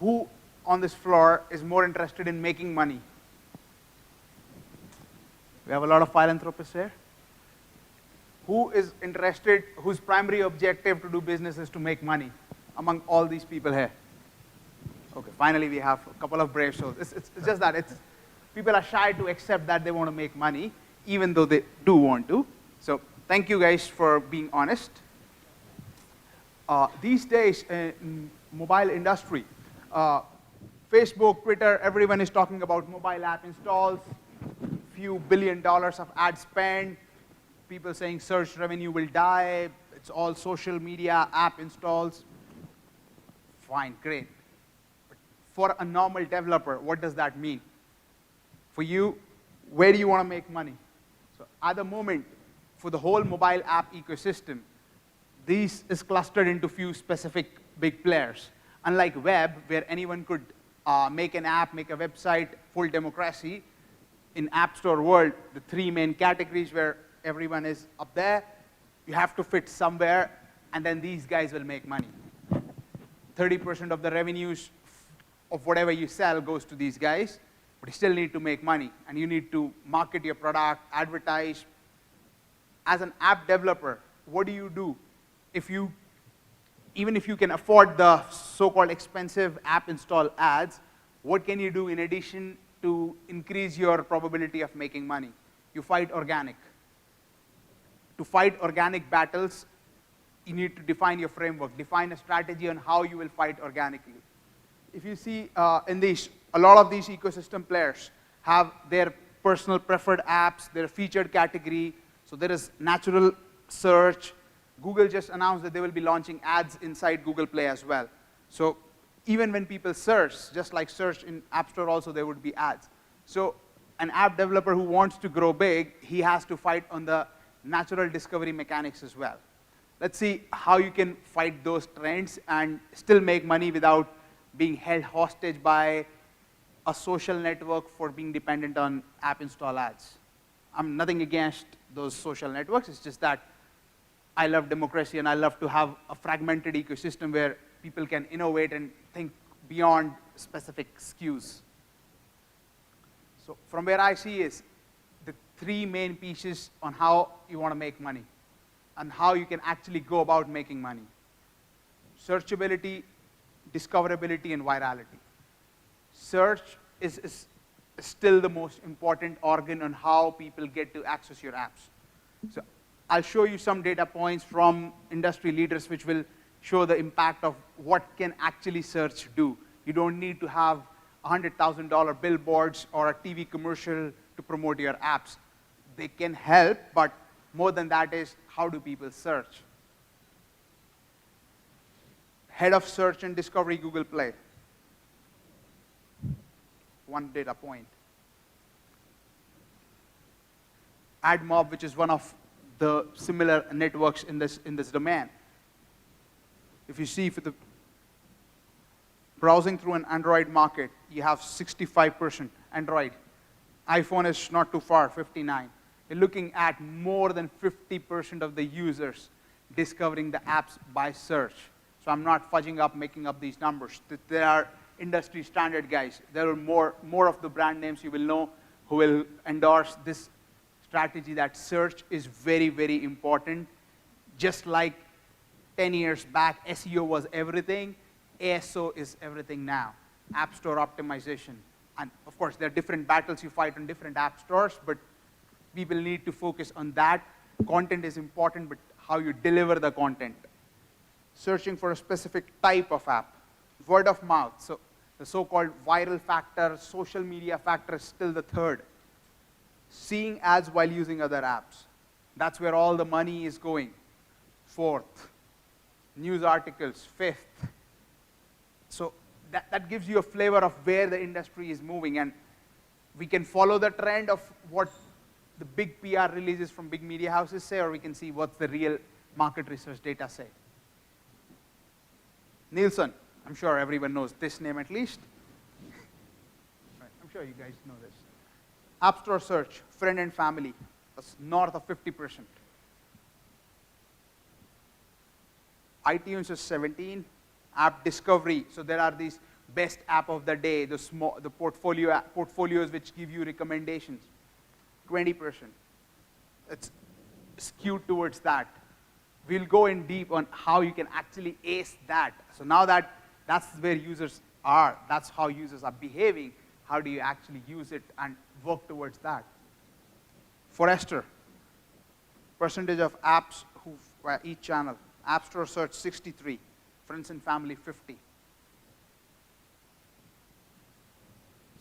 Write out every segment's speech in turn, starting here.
Who on this floor is more interested in making money? We have a lot of philanthropists here. Who is interested, whose primary objective to do business is to make money among all these people here? Okay, finally we have a couple of brave souls. It's just that people are shy to accept that they want to make money, even though they do want to. So thank you guys for being honest. These days in mobile industry, Facebook, Twitter, everyone is talking about mobile app installs, few $1 billion of ad spend, people saying search revenue will die, it's all social media, app installs. Fine, great. But for a normal developer, what does that mean? For you, where do you want to make money? So at the moment, for the whole mobile app ecosystem, this is clustered into few specific big players. Unlike web, where anyone could make an app, make a website, full democracy, in App Store world, the three main categories where everyone is up there, you have to fit somewhere, and then these guys will make money. 30% of the revenues of whatever you sell goes to these guys, but you still need to make money, and you need to market your product, advertise. As an app developer, what do you do even if you can afford the so-called expensive app install ads? What can you do in addition to increase your probability of making money? You fight organic. To fight organic battles, you need to define your framework, define a strategy on how you will fight organically. If you see in these, a lot of these ecosystem players have their personal preferred apps, their featured category, so there is natural search. Google just announced that they will be launching ads inside Google Play as well. So even when people search, just like search in App Store also, there would be ads. So an app developer who wants to grow big, he has to fight on the natural discovery mechanics as well. Let's see how you can fight those trends and still make money without being held hostage by a social network for being dependent on app install ads. I'm nothing against those social networks, it's just that I love democracy and I love to have a fragmented ecosystem where people can innovate and think beyond specific SKUs. So from where I see is the three main pieces on how you want to make money and how you can actually go about making money. Searchability, discoverability, and virality. Search is still the most important organ on how people get to access your apps. So I'll show you some data points from industry leaders which will show the impact of what can actually search do. You don't need to have $100,000 billboards or a TV commercial to promote your apps. They can help, but more than that is how do people search. Head of search and discovery, Google Play. One data point. AdMob, which is one of the similar networks in this domain. If you see for the browsing through an Android market, you have 65% Android. iPhone is not too far, 59. You're looking at more than 50% of the users discovering the apps by search. So I'm not fudging up, making up these numbers. There are industry standard guys. There are more of the brand names you will know who will endorse this strategy that search is very, very important. Just like 10 years back, SEO was everything, ASO is everything now. App Store optimization. And of course, there are different battles you fight on different app stores, but people need to focus on that. Content is important, but how you deliver the content. Searching for a specific type of app. Word of mouth. So the so-called viral factor, social media factor is still the third. Seeing ads while using other apps. That's where all the money is going. Fourth. News articles, fifth. So that gives you a flavor of where the industry is moving, and we can follow the trend of what the big PR releases from big media houses say, or we can see what the real market research data say. Nielsen, I'm sure everyone knows this name at least. Right, I'm sure you guys know this. App Store search, friend and family, was north of 50%. iTunes is 17. App discovery, so there are these best app of the day, the portfolios which give you recommendations, 20%. It's skewed towards that. We'll go in deep on how you can actually ace that. So now that's where users are, that's how users are behaving, how do you actually use it and work towards that? Forrester, percentage of apps each channel. App Store search 63, friends and family 50.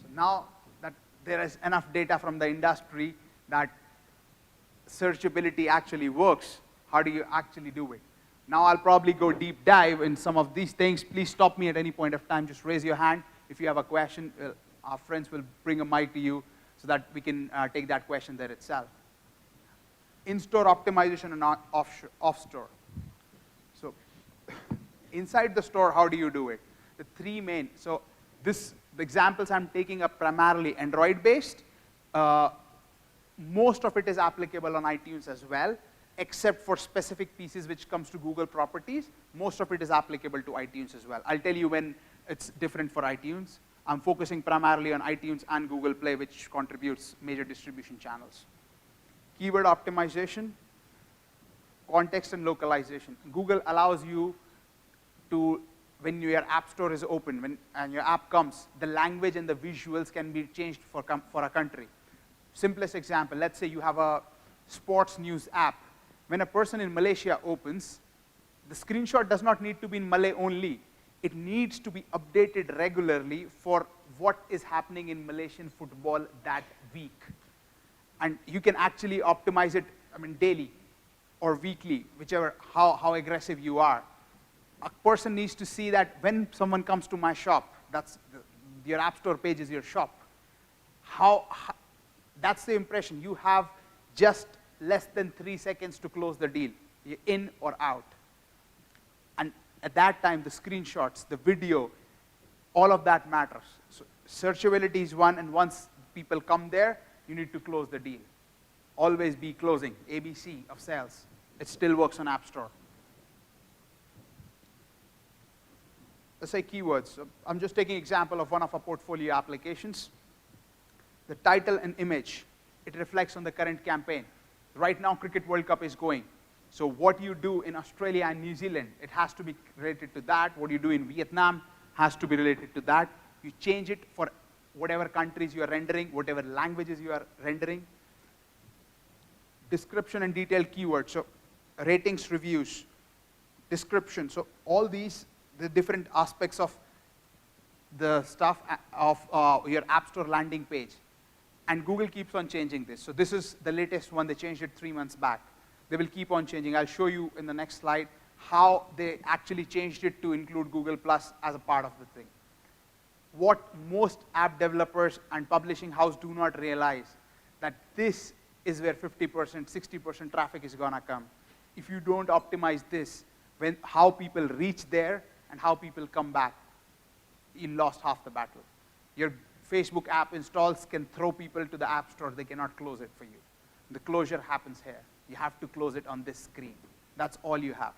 So now that there is enough data from the industry that searchability actually works, how do you actually do it? Now I'll probably go deep dive in some of these things. Please stop me at any point of time. Just raise your hand if you have a question. Our friends will bring a mic to you so that we can take that question there itself. In-store optimization and off-store. So inside the store, how do you do it? The three main. So the examples I'm taking are primarily Android-based. Most of it is applicable on iTunes as well, except for specific pieces which comes to Google properties. Most of it is applicable to iTunes as well. I'll tell you when it's different for iTunes. I'm focusing primarily on iTunes and Google Play, which contributes major distribution channels. Keyword optimization, context and localization. Google allows you to, when your app store is open, and your app comes, the language and the visuals can be changed for a country. Simplest example, let's say you have a sports news app. When a person in Malaysia opens, the screenshot does not need to be in Malay only. It needs to be updated regularly for what is happening in Malaysian football that week. And you can actually optimize it, daily or weekly, whichever, how aggressive you are. A person needs to see that when someone comes to my shop, your app store page is your shop. That's the impression. You have just less than 3 seconds to close the deal. You're in or out. And at that time, the screenshots, the video, all of that matters. So searchability is one, and once people come there, you need to close the deal. Always be closing, ABC of sales. It still works on App Store. Let's say keywords. So I'm just taking an example of one of our portfolio applications. The title and image, it reflects on the current campaign. Right now, Cricket World Cup is going. So what you do in Australia and New Zealand, it has to be related to that. What you do in Vietnam has to be related to that. You change it for whatever countries you are rendering, whatever languages you are rendering. Description and detailed keywords, so ratings, reviews, description. So all these, the different aspects of the stuff of your App Store landing page. And Google keeps on changing this. So this is the latest one. They changed it 3 months back. They will keep on changing. I'll show you in the next slide how they actually changed it to include Google Plus as a part of the thing. What most app developers and publishing houses do not realize, that this is where 50%, 60% traffic is gonna come. If you don't optimize this, how people reach there and how people come back, you lost half the battle. Your Facebook app installs can throw people to the App Store. They cannot close it for you. The closure happens here. You have to close it on this screen. That's all you have.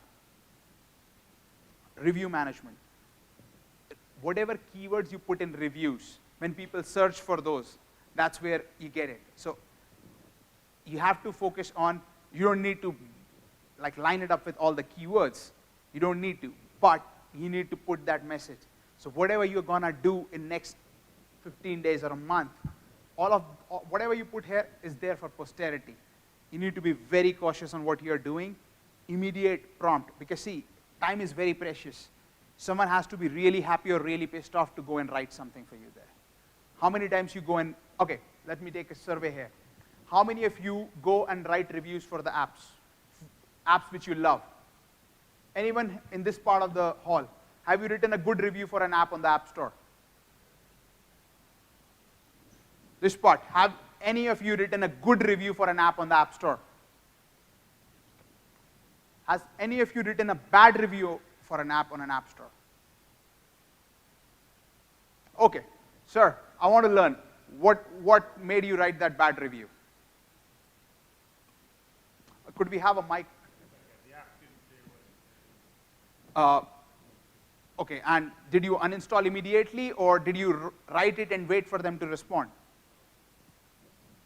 Review management. Whatever keywords you put in reviews, when people search for those, that's where you get it. So you have to focus on, you don't need to line it up with all the keywords. You don't need to, but you need to put that message. So whatever you're gonna do in next 15 days or a month, whatever you put here is there for posterity. You need to be very cautious on what you're doing. Immediate prompt, because see, time is very precious. Someone has to be really happy or really pissed off to go and write something for you there. How many times you go and, okay, let me take a survey here. How many of you go and write reviews for the apps which you love? Anyone in this part of the hall, have you written a good review for an app on the App Store? This part, have any of you written a good review for an app on the App Store? Has any of you written a bad review for an app on an App Store? Okay, sir, I want to learn what made you write that bad review. Could we have a mic? Okay, and did you uninstall immediately, or did you write it and wait for them to respond?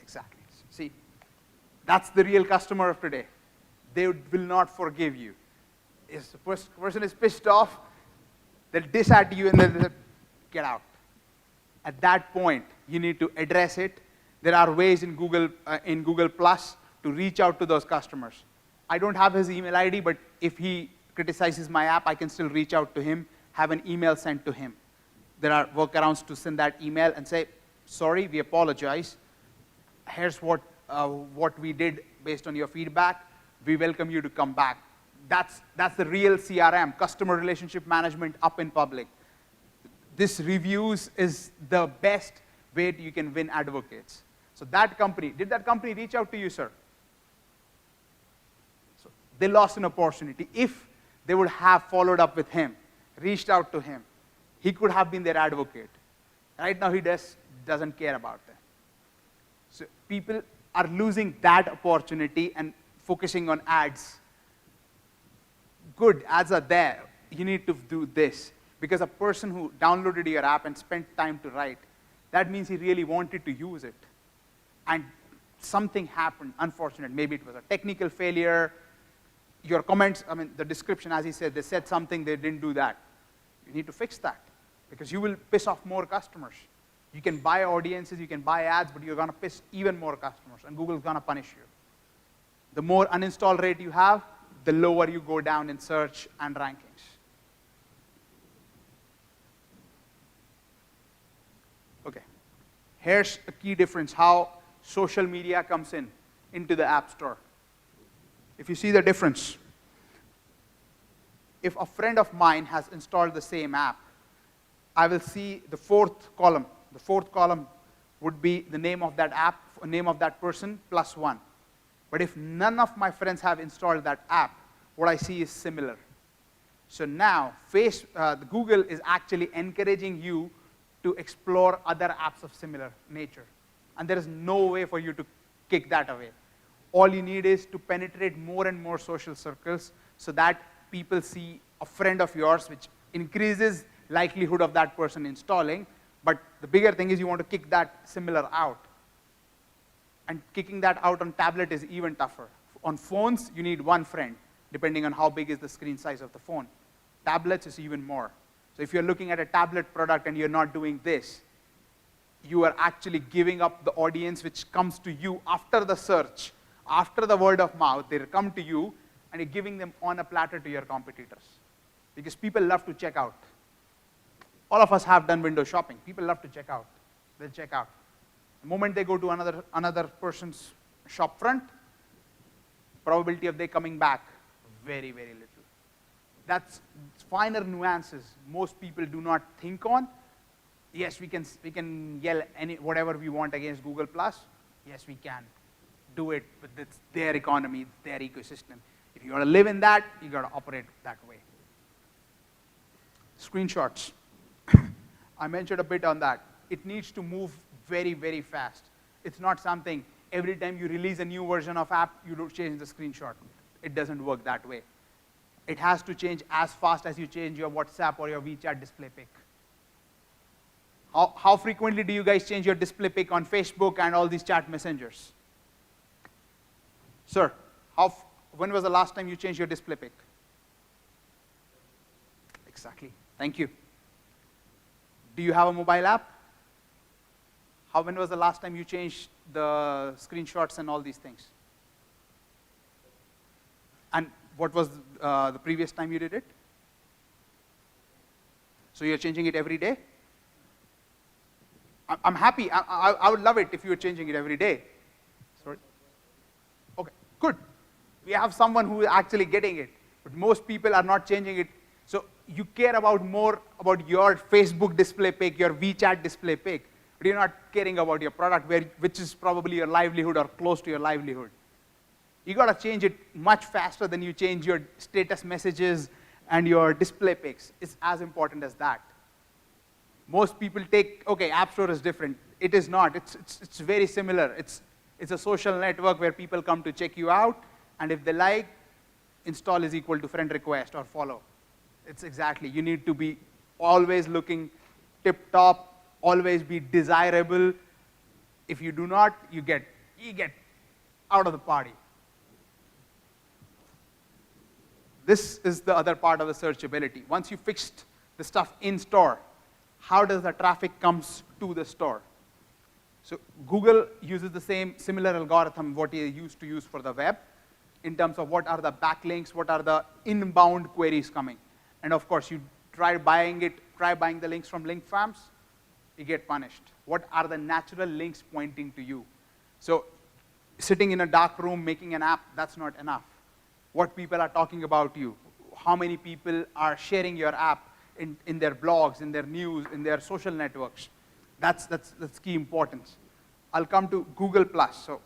Exactly. See, that's the real customer of today. They will not forgive you. If the person is pissed off, they'll diss at you and they'll get out. At that point, you need to address it. There are ways in Google Plus to reach out to those customers. I don't have his email ID, but if he criticizes my app, I can still reach out to him, have an email sent to him. There are workarounds to send that email and say, sorry, we apologize. Here's what we did based on your feedback. We welcome you to come back. That's the real CRM, customer relationship management up in public. This reviews is the best way you can win advocates. So that company, did that company reach out to you, sir? So they lost an opportunity. If they would have followed up with him, reached out to him, he could have been their advocate. Right now, he doesn't care about them. So people are losing that opportunity and focusing on ads. Good, ads are there. You need to do this. Because a person who downloaded your app and spent time to write, that means he really wanted to use it. And something happened, unfortunate. Maybe it was a technical failure. Your comments, I mean, the description, as he said, they said something, they didn't do that. You need to fix that, because you will piss off more customers. You can buy audiences, you can buy ads, but you're going to piss even more customers, and Google's going to punish you. The more uninstall rate you have, the lower you go down in search and rankings. Okay, here's a key difference, how social media comes into the App Store. If you see the difference, if a friend of mine has installed the same app, I will see the fourth column. The fourth column would be the name of that app, name of that person, +1. But if none of my friends have installed that app, what I see is similar. So now, Google is actually encouraging you to explore other apps of similar nature. And there is no way for you to kick that away. All you need is to penetrate more and more social circles so that people see a friend of yours, which increases likelihood of that person installing. But the bigger thing is you want to kick that similar out. And kicking that out on tablet is even tougher. On phones, you need one friend, depending on how big is the screen size of the phone. Tablets is even more. So if you're looking at a tablet product and you're not doing this, you are actually giving up the audience which comes to you after the search, after the word of mouth. They come to you, and you're giving them on a platter to your competitors. Because people love to check out. All of us have done window shopping. People love to check out. They'll check out. The moment they go to another person's shop front, probability of they coming back, very, very little. That's finer nuances most people do not think on. Yes, we can yell whatever we want against Google+. Yes, we can do it, but it's their economy, their ecosystem. If you want to live in that, you got to operate that way. Screenshots. I mentioned a bit on that. It needs to move very, very fast. It's not something every time you release a new version of app, you don't change the screenshot. It doesn't work that way. It has to change as fast as you change your WhatsApp or your WeChat display pic. How frequently do you guys change your display pic on Facebook and all these chat messengers? Sir, when was the last time you changed your display pic? Exactly. Thank you. Do you have a mobile app? When was the last time you changed the screenshots and all these things? And what was the previous time you did it? So you're changing it every day? I'm happy. I would love it if you were changing it every day. Sorry. Okay, good. We have someone who is actually getting it, but most people are not changing it. So you care more about your Facebook display pic, your WeChat display pic, but you're not caring about your product, which is probably your livelihood or close to your livelihood. You got to change it much faster than you change your status messages and your display pics. It's as important as that. Most people okay, App Store is different. It is not. It's very similar. It's a social network where people come to check you out, and if they like, install is equal to friend request or follow. It's exactly. You need to be always looking tip-top, always be desirable. If you do not, you get out of the party. This is the other part of the searchability. Once you fixed the stuff in store, how does the traffic comes to the store? So Google uses the similar algorithm what you used to use for the web in terms of what are the backlinks, what are the inbound queries coming. And of course, you try buying the links from link farms, you get punished. What are the natural links pointing to you? So sitting in a dark room making an app, that's not enough. What people are talking about you, how many people are sharing your app in their blogs, in their news, in their social networks. That's key importance. I'll come to Google+. So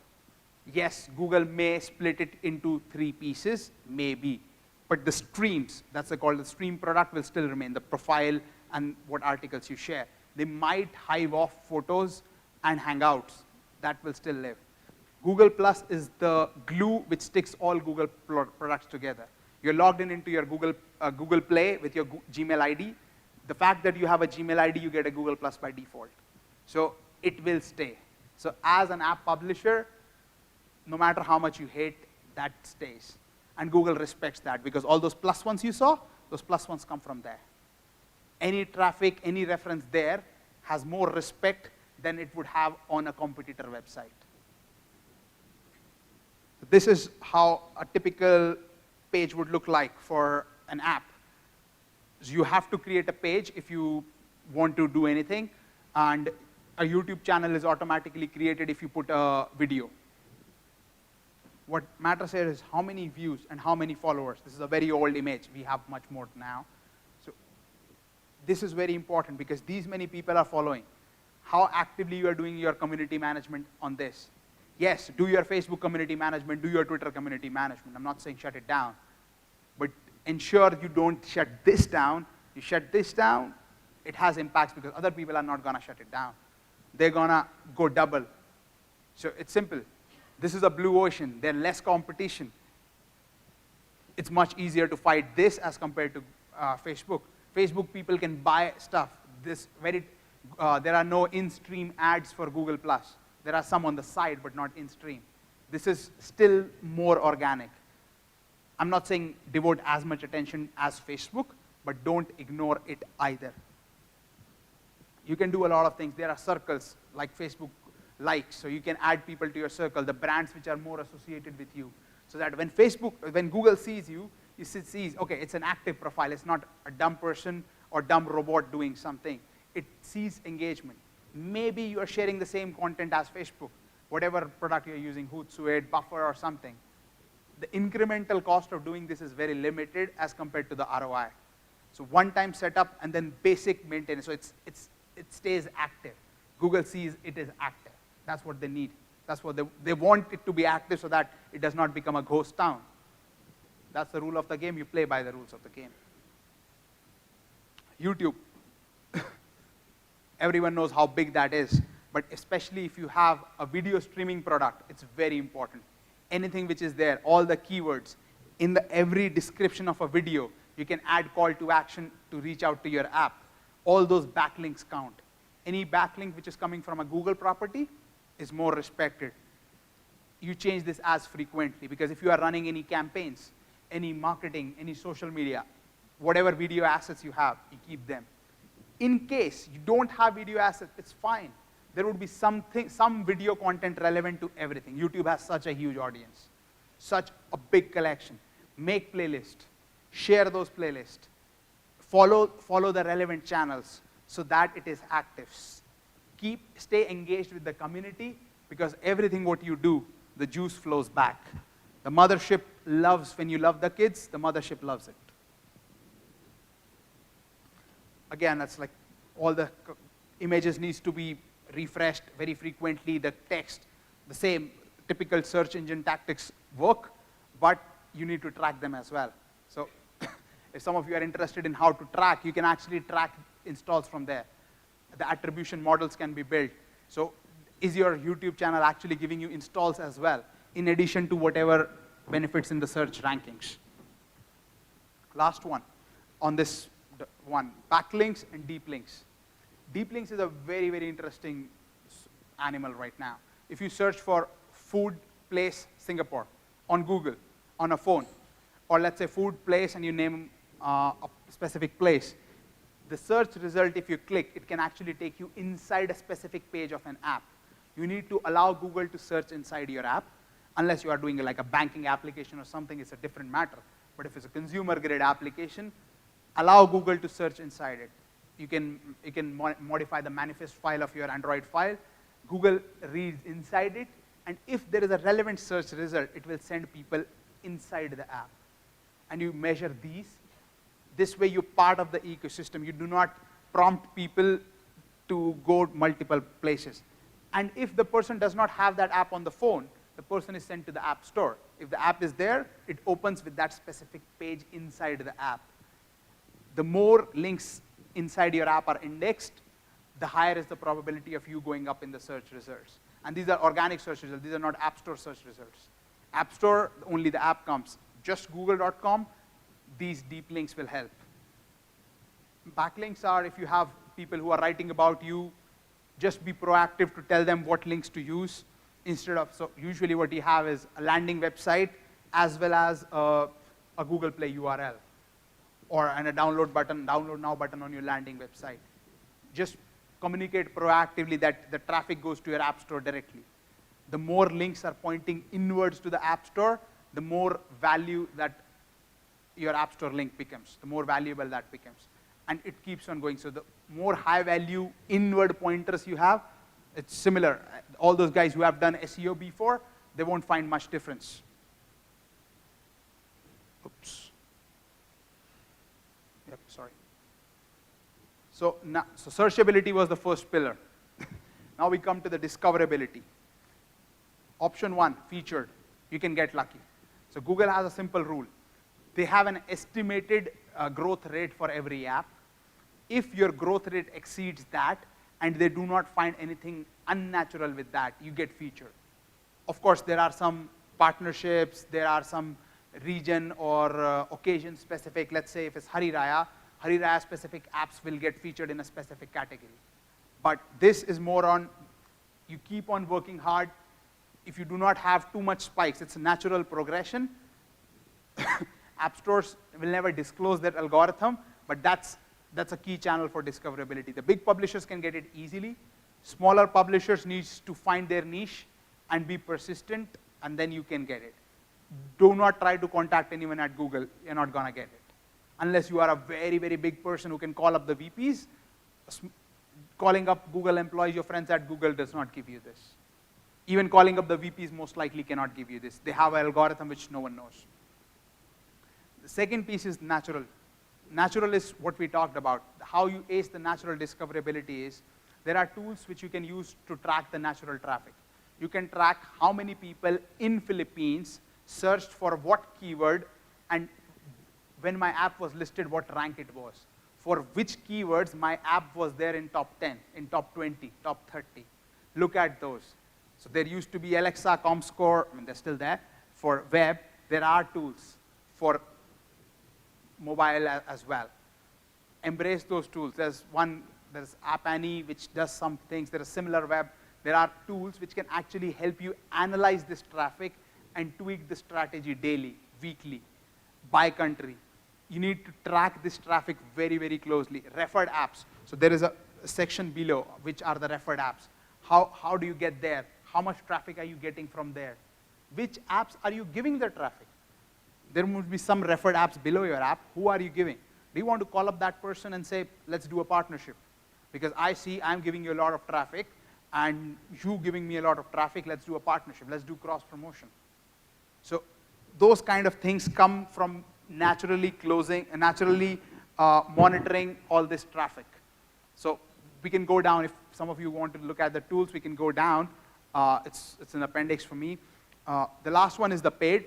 yes, Google may split it into 3 pieces, maybe. But the streams, that's called the stream product, will still remain, the profile and what articles you share. They might hive off photos and Hangouts. That will still live. Google Plus is the glue which sticks all Google products together. You're logged into your Google Play with your Gmail ID. The fact that you have a Gmail ID, you get a Google Plus by default. So it will stay. So as an app publisher, no matter how much you hate, that stays. And Google respects that because all those plus ones you saw, those plus ones come from there. Any traffic, any reference there has more respect than it would have on a competitor website. So this is how a typical page would look like for an app. So you have to create a page if you want to do anything, and a YouTube channel is automatically created if you put a video. What matters here is how many views and how many followers. This is a very old image. We have much more now. So this is very important because these many people are following. How actively you are doing your community management on this. Yes, do your Facebook community management, do your Twitter community management. I'm not saying shut it down, but ensure you don't shut this down. You shut this down, it has impacts because other people are not gonna shut it down. They're gonna go double. So it's simple. This is a blue ocean. There's less competition. It's much easier to fight this as compared to Facebook. Facebook people can buy stuff. There are no in-stream ads for Google+. There are some on the side, but not in-stream. This is still more organic. I'm not saying devote as much attention as Facebook, but don't ignore it either. You can do a lot of things. There are circles like Facebook likes, so you can add people to your circle, the brands which are more associated with you, so that when Google sees you, it sees, okay, it's an active profile. It's not a dumb person or dumb robot doing something. It sees engagement. Maybe you are sharing the same content as Facebook, whatever product you're using, Hootsuite, Buffer, or something. The incremental cost of doing this is very limited as compared to the ROI. So one-time setup and then basic maintenance. So it stays active. Google sees it is active. That's what they need. That's what they want it to be active so that it does not become a ghost town. That's the rule of the game. You play by the rules of the game. YouTube. Everyone knows how big that is, but especially if you have a video streaming product, it's very important. Anything which is there, all the keywords, in every description of a video, you can add call to action to reach out to your app. All those backlinks count. Any backlink which is coming from a Google property is more respected. You change this as frequently, because if you are running any campaigns, any marketing, any social media, whatever video assets you have, you keep them. In case you don't have video assets, it's fine. There would be some video content relevant to everything. YouTube has such a huge audience, such a big collection. Make playlists, share those playlists, follow the relevant channels so that it is active. Stay engaged with the community, because everything what you do, the juice flows back. The mothership loves when you love the kids, the mothership loves it. Again, that's like all the images needs to be refreshed very frequently, the text, the same typical search engine tactics work, but you need to track them as well. So if some of you are interested in how to track, you can actually track installs from there. The attribution models can be built. So is your YouTube channel actually giving you installs as well, in addition to whatever benefits in the search rankings? Last one. on this one, backlinks and deep links. Deep links is a very, very interesting animal right now. If you search for food place Singapore on Google, on a phone, or let's say food place and you name a specific place, the search result, if you click, it can actually take you inside a specific page of an app. You need to allow Google to search inside your app, unless you are doing like a banking application or something, it's a different matter. But if it's a consumer grade application, allow Google to search inside it. You can modify the manifest file of your Android file. Google reads inside it, and if there is a relevant search result, it will send people inside the app. And you measure these. This way you're part of the ecosystem. You do not prompt people to go multiple places. And if the person does not have that app on the phone, the person is sent to the app store. If the app is there, it opens with that specific page inside the app. The more links inside your app are indexed, the higher is the probability of you going up in the search results. And these are organic search results. These are not App Store search results. App Store, only the app comes. Just google.com, these deep links will help. Backlinks are if you have people who are writing about you, just be proactive to tell them what links to use instead of, so usually what you have is a landing website as well as a Google Play URL and a download now button on your landing website. Just communicate proactively that the traffic goes to your app store directly. The more links are pointing inwards to the app store, the more value that your app store link becomes, the more valuable that becomes. And it keeps on going. So the more high value inward pointers you have, it's similar. All those guys who have done SEO before, they won't find much difference. Oops. Yep, sorry. So searchability was the first pillar. Now we come to the discoverability. Option 1, featured. You can get lucky. So Google has a simple rule. They have an estimated growth rate for every app. If your growth rate exceeds that, and they do not find anything unnatural with that, you get featured. Of course, there are some partnerships, there are some region or occasion specific. Let's say if it's Hari Raya specific apps will get featured in a specific category. But this is more on, you keep on working hard. If you do not have too much spikes, it's a natural progression. App stores will never disclose that algorithm, but that's a key channel for discoverability. The big publishers can get it easily. Smaller publishers need to find their niche and be persistent, and then you can get it. Do not try to contact anyone at Google. You're not going to get it. Unless you are a very, very big person who can call up the VPs. Calling up Google employees, your friends at Google does not give you this. Even calling up the VPs most likely cannot give you this. They have an algorithm which no one knows. The second piece is natural. Natural is what we talked about. How you ace the natural discoverability is, there are tools which you can use to track the natural traffic. You can track how many people in Philippines searched for what keyword, and when my app was listed, what rank it was. For which keywords my app was there in top 10, in top 20, top 30. Look at those. So there used to be Alexa, ComScore, I mean, they're still there. For web, there are tools for mobile as well. Embrace those tools. There's App Annie, which does some things. There is SimilarWeb. There are tools which can actually help you analyze this traffic and tweak the strategy daily, weekly, by country. You need to track this traffic very, very closely. Referred apps. So there is a section below, which are the referred apps. How do you get there? How much traffic are you getting from there? Which apps are you giving the traffic? There must be some referred apps below your app. Who are you giving? Do you want to call up that person and say, let's do a partnership? Because I see I'm giving you a lot of traffic, and you giving me a lot of traffic, let's do a partnership. Let's do cross-promotion. So those kind of things come from naturally monitoring all this traffic. So we can go down. If some of you want to look at the tools, we can go down. It's an appendix for me. The last one is the paid.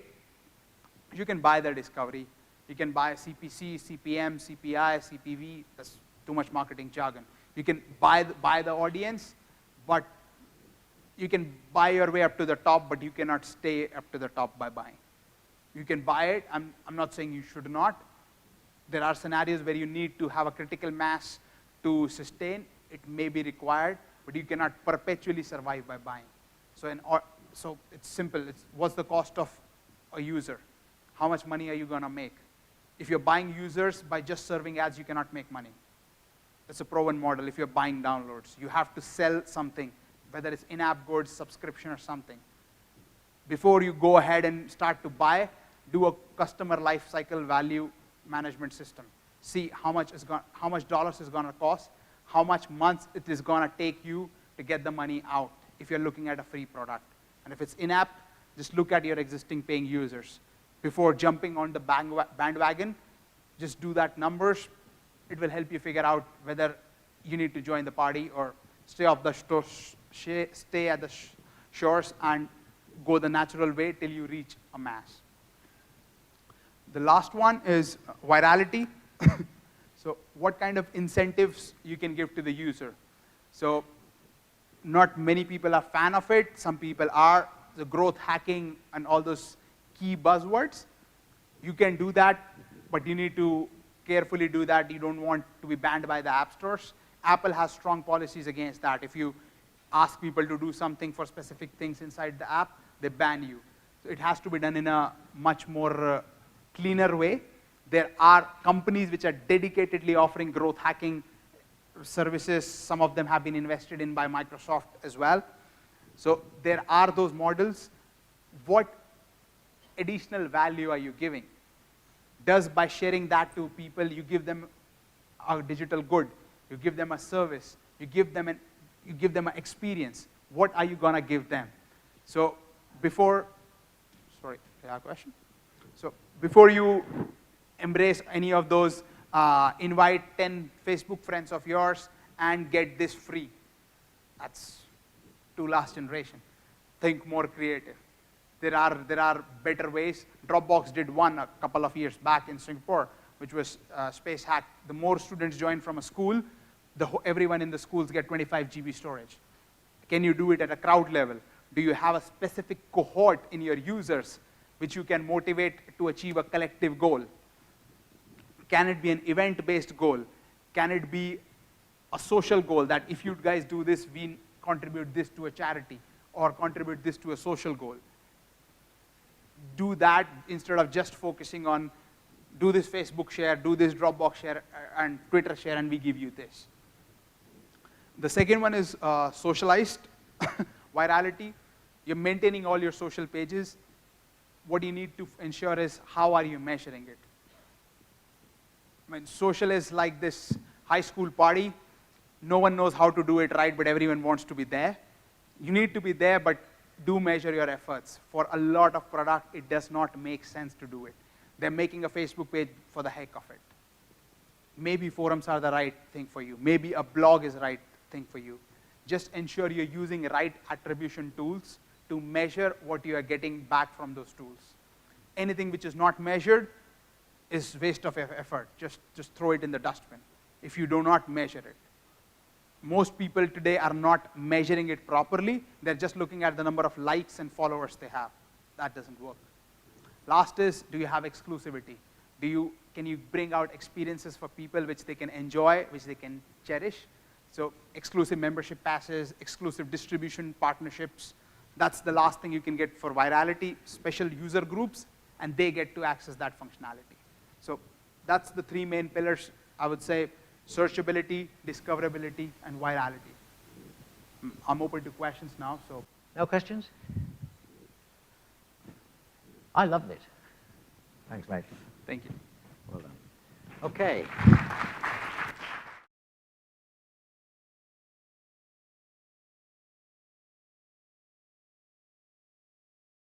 You can buy the discovery. You can buy CPC, CPM, CPI, CPV. That's too much marketing jargon. You can buy the audience, but you can buy your way up to the top, but you cannot stay up to the top by buying. You can buy it. I'm not saying you should not, There are scenarios where you need to have a critical mass to sustain. It may be required, but you cannot perpetually survive by buying. So it's simple. What's the cost of a user? How much money are you going to make? If you're buying users by just serving ads, you cannot make money. It's a proven model. If you're buying downloads, you have to sell something, whether it's in-app goods, subscription, or something. Before you go ahead and start to buy, do a customer life cycle value management system. See how much dollars is going to cost, how much months it is going to take you to get the money out if you're looking at a free product. And if it's in-app, just look at your existing paying users. Before jumping on the bandwagon, just do that numbers. It will help you figure out whether you need to join the party or stay at the shores and go the natural way till you reach a mass. The last one is virality. So what kind of incentives you can give to the user? So not many people are fan of it. Some people are. The growth hacking and all those key buzzwords. You can do that, but you need to carefully do that. You don't want to be banned by the app stores. Apple has strong policies against that. If you ask people to do something for specific things inside the app, they ban you. So it has to be done in a much more cleaner way. There are companies which are dedicatedly offering growth hacking services. Some of them have been invested in by Microsoft as well. So there are those models. What additional value are you giving? Does by sharing that to people, you give them a digital good, you give them a service, you give them an experience. What are you going to give them? So before, sorry, you have a question? So before you embrace any of those, invite 10 Facebook friends of yours and get this free. That's too last generation. Think more creative. There are better ways. Dropbox did one a couple of years back in Singapore, which was Space Hack. The more students join from a school, everyone in the schools get 25 GB storage. Can you do it at a crowd level? Do you have a specific cohort in your users which you can motivate to achieve a collective goal? Can it be an event-based goal? Can it be a social goal that if you guys do this, we contribute this to a charity or contribute this to a social goal? Do that instead of just focusing on do this Facebook share, do this Dropbox share, and Twitter share, and we give you this. The second one is socialized virality. You're maintaining all your social pages. What you need to ensure is how are you measuring it? I mean, social is like this high school party. No one knows how to do it right, but everyone wants to be there. You need to be there, but do measure your efforts. For a lot of product, it does not make sense to do it. They're making a Facebook page for the heck of it. Maybe forums are the right thing for you. Maybe a blog is the right thing for you. Just ensure you're using right attribution tools to measure what you are getting back from those tools. Anything which is not measured is waste of effort. Just throw it in the dustbin if you do not measure it. Most people today are not measuring it properly. They're just looking at the number of likes and followers they have. That doesn't work. Last is, do you have exclusivity? Can you bring out experiences for people which they can enjoy, which they can cherish? So exclusive membership passes, exclusive distribution partnerships. That's the last thing you can get for virality, special user groups, and they get to access that functionality. So that's the three main pillars, I would say: searchability, discoverability, and virality. I'm open to questions now. So no questions? I loved it. Thanks, mate. Thank you. Well done. Okay.